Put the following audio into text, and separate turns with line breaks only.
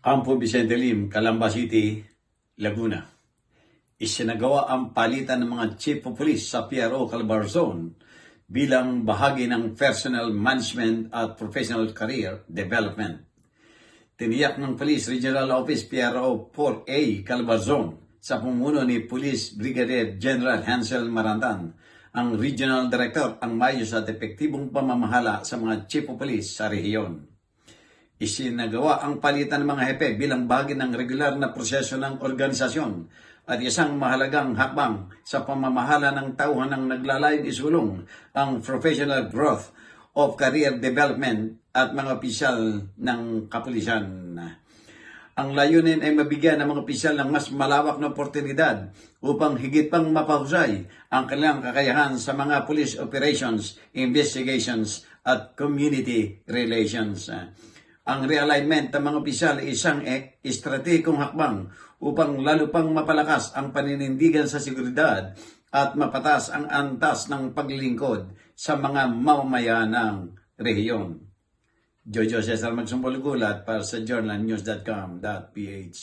Campo Vicente Lim, Calamba City, Laguna. Isinagawa ang palitan ng mga Chief of Police sa PRO Calabarzon bilang bahagi ng Personal Management at Professional Career Development. Tiniyak ng Police Regional Office PRO 4A Calabarzon sa pumuno ni Police Brigadier General Hansel Marandan, ang Regional Director, ang maayos at epektibong pamamahala sa mga Chief of Police sa rehiyon. Isinagawa ang palitan ng mga hepe bilang bahagi ng regular na proseso ng organisasyon at isang mahalagang hakbang sa pamamahala ng tauhan ng naglalayong isulong ang professional growth of career development at mga opisyal ng kapulisan. Ang layunin ay mabigyan ng mga opisyal ng mas malawak na oportunidad upang higit pang mapahusay ang kanilang kakayahan sa mga police operations, investigations at community relations. Ang realignment ng mga opisyal ay isang estratehikong hakbang upang lalo pang mapalakas ang paninindigan sa seguridad at mapatas ang antas ng paglilingkod sa mga mamamayan ng rehiyon. Jojo Cesar Magsumbol Gulat para sa journalnews.com.ph.